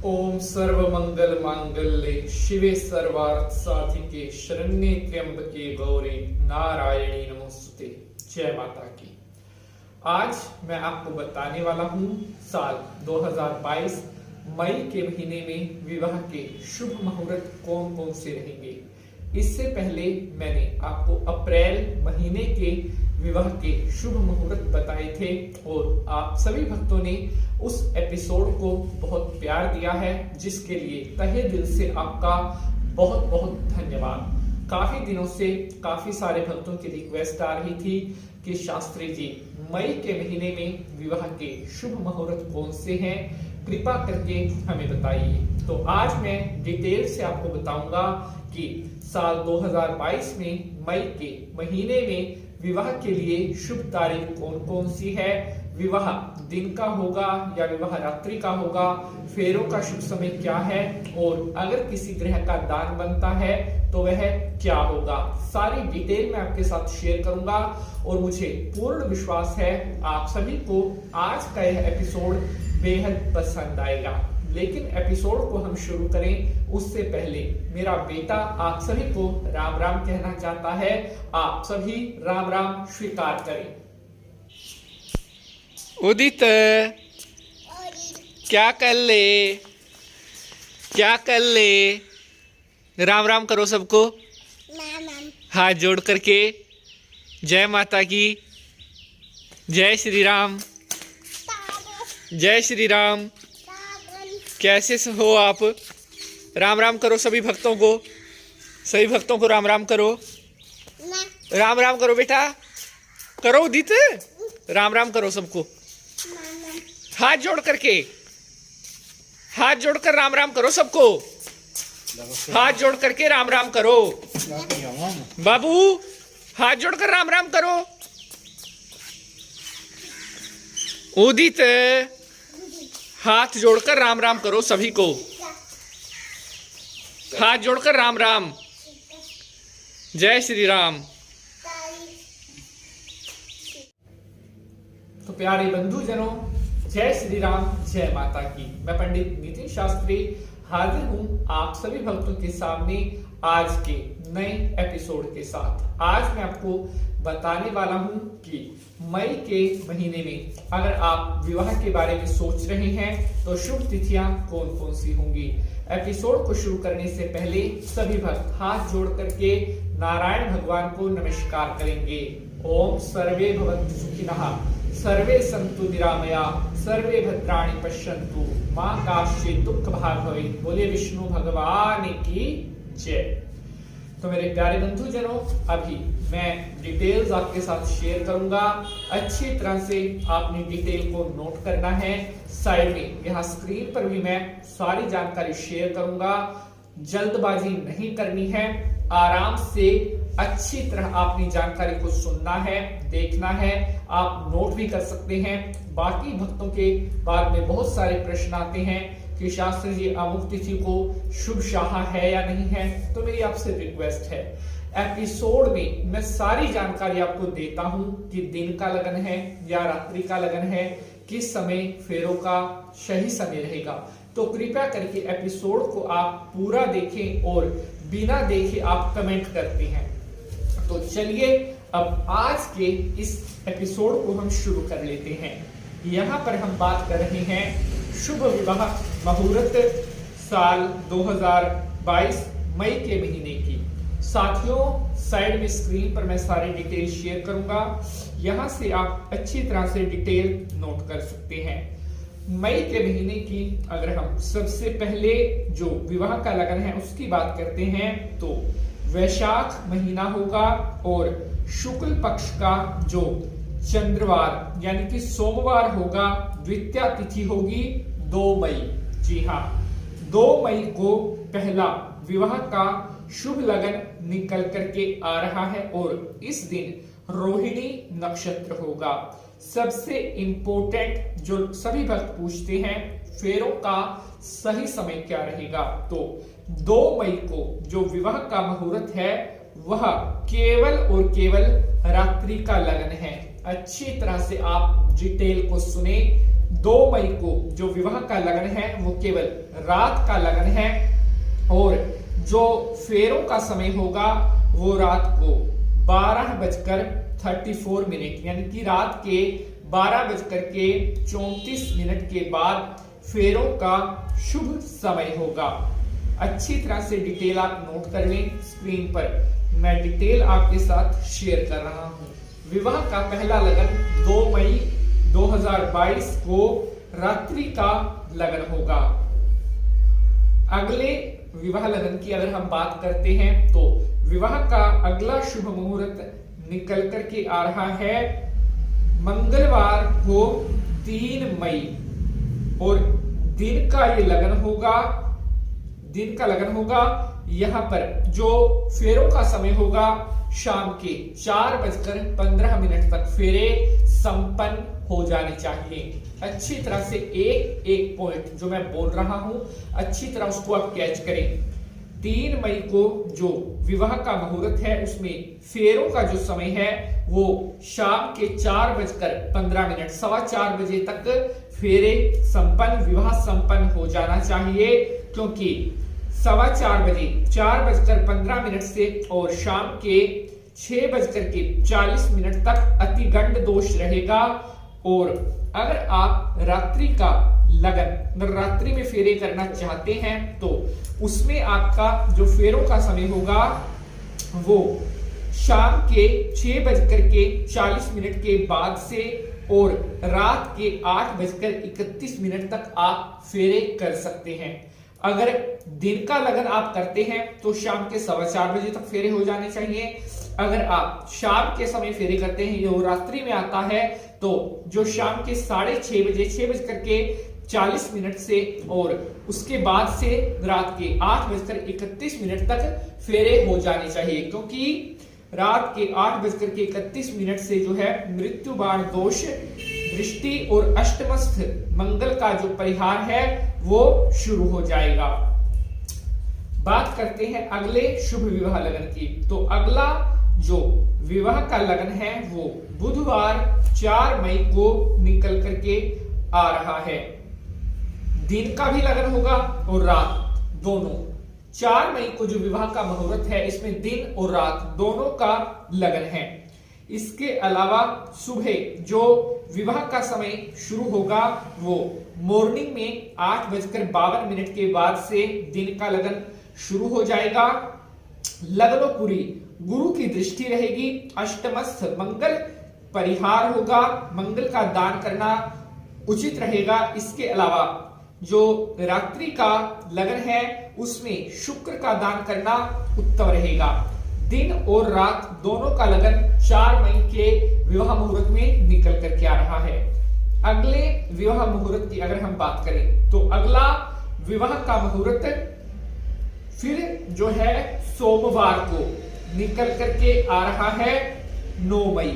ओम सर्व मंगल मांगल्ये शिवे सर्वार्थ साधिके शरण्ये त्र्यंबके गौरी नारायणी नमोस्तुते। जय माता की। आज मैं आपको बताने वाला हूँ साल 2022 मई के महीने में विवाह के शुभ मुहूर्त कौन कौन से रहेंगे। इससे पहले मैंने आपको अप्रैल महीने के विवाह के शुभ मुहूर्त बताए थे और आप सभी भक्तों ने उस एपिसोड को बहुत प्यार दिया है, जिसके लिए तहे दिल से आपका बहुत बहुत धन्यवाद। काफी दिनों से काफी सारे भक्तों की रिक्वेस्ट आ रही थी कि शास्त्री जी मई के महीने में विवाह के शुभ मुहूर्त कौन से हैं, कृपा करके हमें बताइए। तो आज मैं डिटेल से आपको बताऊंगा कि साल 2022 में मई के महीने में विवाह के लिए शुभ तारीख कौन कौन सी है, विवाह दिन का होगा या विवाह रात्रि का होगा, फेरों का शुभ समय क्या है और अगर किसी ग्रह का दान बनता है तो वह क्या होगा। सारी डिटेल मैं आपके साथ शेयर करूंगा और मुझे पूर्ण विश्वास है आप सभी को आज का यह एपिसोड बेहद पसंद आएगा। लेकिन एपिसोड को हम शुरू करें उससे पहले मेरा बेटा आप सभी को राम राम कहना चाहता है। आप सभी राम राम स्वीकार करें। उदित क्या कर ले, क्या कर ले? राम राम करो सबको, हाथ जोड़ करके। जय माता की, जय श्री राम, जय श्री राम। कैसे हो आप? राम राम करो सभी भक्तों को, सभी भक्तों को राम राम करो। राम राम करो बेटा, करो उदित, राम राम करो सबको। हाथ जोड़ करके, हाथ जोड़कर राम राम करो सबको, हाथ जोड़ करके राम राम करो। बाबू हाथ जोड़कर राम राम करो। उदित हाथ जोड़कर राम राम करो सभी को, हाथ जोड़कर राम राम। जय श्री राम। तो प्यारे बंधुजनों, जय श्री राम, जय माता की। मैं पंडित नितिन शास्त्री हाजिर हूँ आप सभी भक्तों के सामने आज के नए एपिसोड के साथ। आज मैं आपको बताने वाला हूँ कि मई के महीने में अगर आप विवाह के बारे में सोच रहे हैं तो शुभ तिथियां कौन कौन सी होंगी। एपिसोड को शुरू करने से पहले सभी भक्त हाथ जोड़ करके नारायण भगवान को नमस्कार करेंगे। ओम सर्वे भवन्तु सुखिनः, सर्वे सन्तु निरामया, सर्वे भद्राणि पश्यन्तु, मां काश्चित् दुःख भाग् भवेत्। बोले विष्णु भगवान की जय। तो मेरे प्यारे बंधुजनों, अभी मैं डिटेल्स आपके साथ शेयर करूंगा। अच्छी तरह से आपने डिटेल को नोट करना है। साइड में यहाँ स्क्रीन पर भी मैं सारी जानकारी शेयर करूंगा। जल्दबाजी नहीं करनी है, आराम से अच्छी तरह आपनी जानकारी को सुनना है, देखना है। आप नोट भी कर सकते हैं। बाकी भक्तों के बाद में बहुत सारे प्रश्न आते हैं कि शास्त्री जी अमुक तिथि को शुभ शाह है या नहीं है। तो मेरी आपसे रिक्वेस्ट है, एपिसोड में मैं सारी जानकारी आपको देता हूं कि दिन का लगन है या रात्रि का लगन है, किस समय फेरों का सही समय रहेगा। तो कृपया करके एपिसोड को आप पूरा देखें और बिना देखे आप कमेंट करते हैं। तो चलिए अब आज के इस एपिसोड को हम शुरू कर लेते हैं। यहाँ पर हम बात कर रहे हैं शुभ विवाह मुहूर्त साल 2022 मई के महीने की। साथियों, साइड में स्क्रीन पर मैं सारी डिटेल शेयर करूंगा, यहां से आप अच्छी तरह से डिटेल नोट कर सकते हैं। मई के महीने की अगर हम सबसे पहले जो विवाह का लगन है उसकी बात करते हैं तो वैशाख महीना होगा और शुक्ल पक्ष का जो चंद्रवार यानी कि सोमवार होगा, द्वितीया तिथि होगी 2 मई। जी हाँ, 2 मई को पहला विवाह का शुभ लगन निकल करके आ रहा है और इस दिन रोहिणी नक्षत्र होगा। सबसे इंपॉर्टेंट जो सभी भक्त पूछते हैं, फेरों का सही समय क्या रहेगा। तो 2 मई को जो विवाह का मुहूर्त है वह केवल और केवल रात्रि का लगन है। अच्छी तरह से आप डिटेल को सुने, 2 मई को जो विवाह का लगन है वो केवल रात का लगन है और जो फेरों का समय होगा वो रात को 12:34 यानी कि रात के 12:34 के बाद फेरों का शुभ समय होगा। अच्छी तरह से डिटेल आप नोट कर लें। स्क्रीन पर मैं डिटेल आपके साथ शेयर कर रहा हूं। विवाह का पहला लगन 2 मई 2022 को रात्रि का लगन होगा। अगले विवाह लगन की अगर हम बात करते हैं तो विवाह का अगला शुभ मुहूर्त निकल करके आ रहा है मंगलवार को 3 मई और दिन का लगन होगा। यहां पर जो फेरों का समय होगा शाम के 4:15 तक फेरे संपन्न हो जाने चाहिए। अच्छी तरह से एक पॉइंट जो मैं बोल रहा हूं अच्छी तरह उसको आप कैच करें। 3 मई को जो विवाह का मुहूर्त है उसमें फेरों का जो समय है वो शाम के 4:15 4:15 बजे तक फेरे संपन्न विवाह संपन्न हो जाना चाहिए, क्योंकि 4:15 बजे 4:15 से और शाम के 6:40 तक अतिगंड दोष रहेगा। और अगर आप रात्रि का लगन रात्रि में फेरे करना चाहते हैं तो उसमें आपका जो फेरों का समय होगा वो शाम के 6:40 के बाद से और रात के 8:31 तक आप फेरे कर सकते हैं। अगर दिन का लगन आप करते हैं तो शाम के 4:15 बजे तक फेरे हो जाने चाहिए। अगर आप शाम के समय फेरे करते हैं ये रात्रि में आता है तो जो शाम के 6:30 बजे 6:40 से और उसके बाद से रात के 8:31 तक फेरे हो जाने चाहिए, क्योंकि रात के 8:31 से जो है मृत्यु बाण दोष दृष्टि और अष्टमस्थ मंगल का जो परिहार है वो शुरू हो जाएगा। बात करते हैं अगले शुभ विवाह लगन की। तो अगला जो विवाह का लगन है वो बुधवार 4 मई को निकल करके आ रहा है। दिन का भी लगन होगा और रात दोनों। 4 मई को जो विवाह का मुहूर्त है इसमें दिन और रात दोनों का लगन है। इसके अलावा सुबह जो विवाह का समय शुरू होगा वो मॉर्निंग में 8:52 के बाद से दिन का लगन शुरू हो जाएगा। लग्नोपुरी गुरु की दृष्टि रहेगी, अष्टमस्थ मंगल परिहार होगा, मंगल का दान करना उचित रहेगा। इसके अलावा जो रात्रि का लगन है उसमें शुक्र का दान करना उत्तम रहेगा। दिन और रात दोनों का लगन 4 मई के विवाह मुहूर्त में निकल करके आ रहा है। अगले विवाह मुहूर्त की अगर हम बात करें तो अगला विवाह का मुहूर्त फिर जो है सोमवार को निकल करके आ रहा है 9 मई।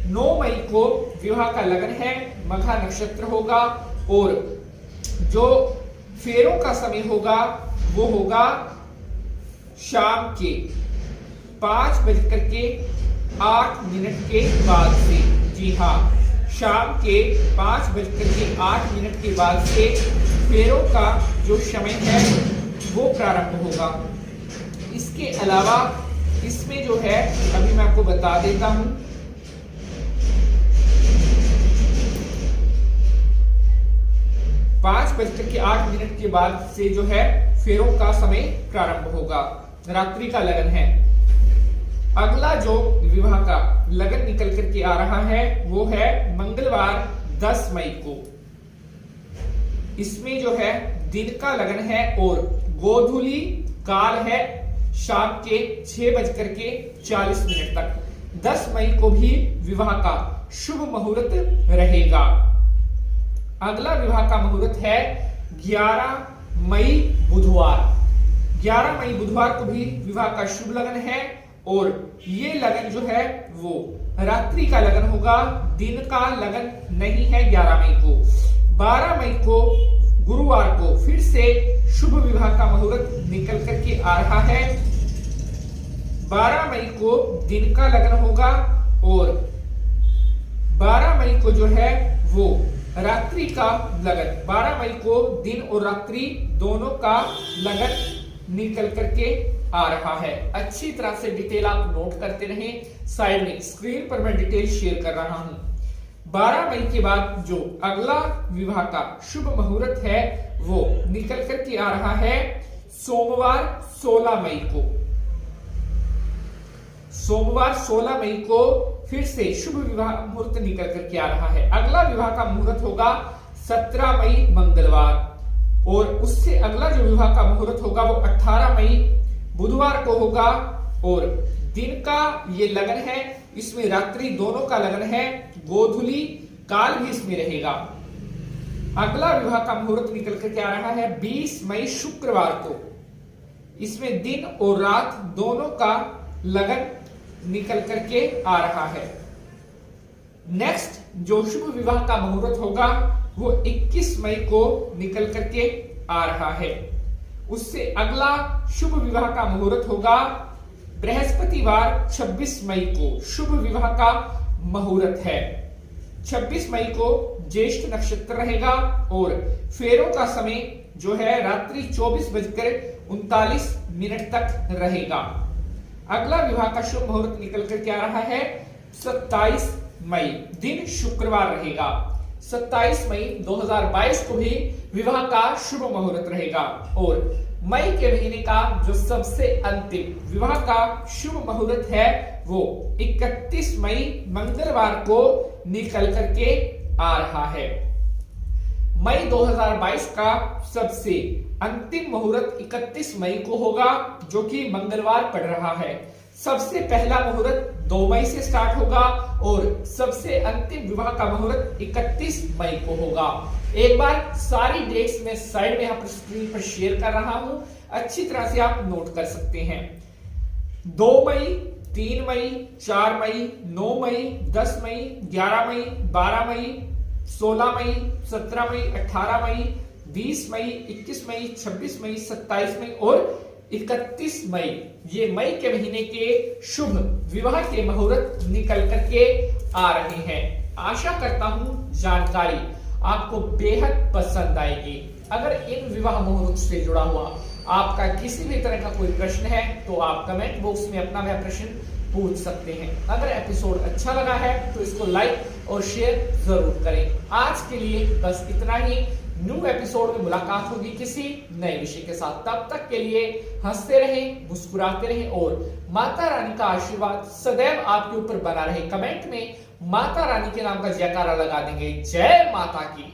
9 मई को विवाह का लगन है, मघा नक्षत्र होगा और जो फेरों का समय होगा वो होगा शाम के 5:08 के बाद से। जी हाँ, शाम के 5:08 के बाद से फेरों का जो समय है वो प्रारंभ होगा। इसके अलावा इसमें जो है अभी मैं आपको बता देता हूं 5:08 के बाद से जो है फेरों का समय प्रारंभ होगा, रात्रि का लगन है। अगला जो विवाह का लगन निकल करके आ रहा है वो है मंगलवार 10 मई को। इसमें जो है दिन का लगन है और गोधूली काल है शाम के 6:40 तक। 10 मई को भी विवाह का शुभ मुहूर्त रहेगा। अगला विवाह का मुहूर्त है 11 मई बुधवार। 11 मई बुधवार को भी विवाह का शुभ लगन है और ये लगन जो है वो रात्रि का लगन होगा, दिन का लगन नहीं है। 11 मई को 12 मई को गुरुवार को फिर से शुभ विवाह का मुहूर्त निकल करके आ रहा है। 12 मई को दिन का लगन होगा और 12 मई को जो है वो रात्रि का लगन, 12 मई को दिन और रात्रि दोनों का लगन निकल करके आ रहा है। अच्छी तरह से डिटेल आप नोट करते रहें, साइड में स्क्रीन पर मैं डिटेल शेयर कर रहा हूं। 12 मई के बाद जो अगला विवाह का शुभ मुहूर्त है वो निकल करके आ रहा है सोमवार 16 मई को। सोमवार 16 मई को फिर से शुभ विवाह मुहूर्त निकल करके आ रहा है। अगला विवाह का मुहूर्त होगा 17 मई मंगलवार, और उससे अगला जो विवाह का मुहूर्त होगा वो 18 मई बुधवार को होगा। और दिन का ये लगन है, इसमें रात्रि दोनों का लगन है, गोधूली काल भी इसमें रहेगा। अगला विवाह का मुहूर्त निकल करके आ रहा है 20 मई शुक्रवार को, इसमें दिन और रात दोनों का लगन निकल करके आ रहा है। नेक्स्ट जो शुभ विवाह का मुहूर्त होगा वो 21 मई को निकल करके आ रहा है। उससे अगला शुभ विवाह का मुहूर्त होगा बृहस्पतिवार 26 मई को, शुभ विवाह का मुहूर्त है। 26 मई को ज्येष्ठ नक्षत्र रहेगा और फेरों का समय जो है रात्रि 24:39 तक रहेगा। अगला विवाह का शुभ मुहूर्त निकल करके आ रहा है 27 मई, दिन शुक्रवार रहेगा। 27 मई 2022 को भी विवाह का शुभ मुहूर्त रहेगा। और मई के महीने का जो सबसे अंतिम विवाह का शुभ मुहूर्त है वो 31 मई मंगलवार को निकल करके आ रहा है। मई 2022 का सबसे अंतिम मुहूर्त 31 मई को होगा, जो कि मंगलवार पड़ रहा है। सबसे पहला मुहूर्त 2 मई से स्टार्ट होगा और सबसे अंतिम विवाह का मुहूर्त 31 मई को होगा। एक बार सारी डेट्स में साइड में यहाँ पर स्क्रीन पर शेयर कर रहा हूं, अच्छी तरह से आप नोट कर सकते हैं। 2 मई, 3 मई, 4 मई, 9 मई, 10 मई, 11 मई, 12 मई, 16 मई, 17 मई, 18 मई, 20 मई, 21 मई, 26 मई, 27 मई और 31 मई, ये मई के महीने के शुभ विवाह के मुहूर्त निकल करके आ रहे हैं। आशा करता हूं जानकारी आपको बेहद पसंद आएगी। अगर इन विवाह मुहूर्त से जुड़ा हुआ आपका किसी भी तरह का कोई प्रश्न है तो आप कमेंट बॉक्स में अपना वह प्रश्न पूछ सकते हैं। अगर एपिसोड अच्छा लगा है तो इसको लाइक और शेयर जरूर करें। आज के लिए बस इतना ही। न्यू एपिसोड में मुलाकात होगी किसी नए विषय के साथ। तब तक के लिए हंसते रहें, मुस्कुराते रहें और माता रानी का आशीर्वाद सदैव आपके ऊपर बना रहे। कमेंट में माता रानी के नाम का जयकारा लगा देंगे। जय माता की।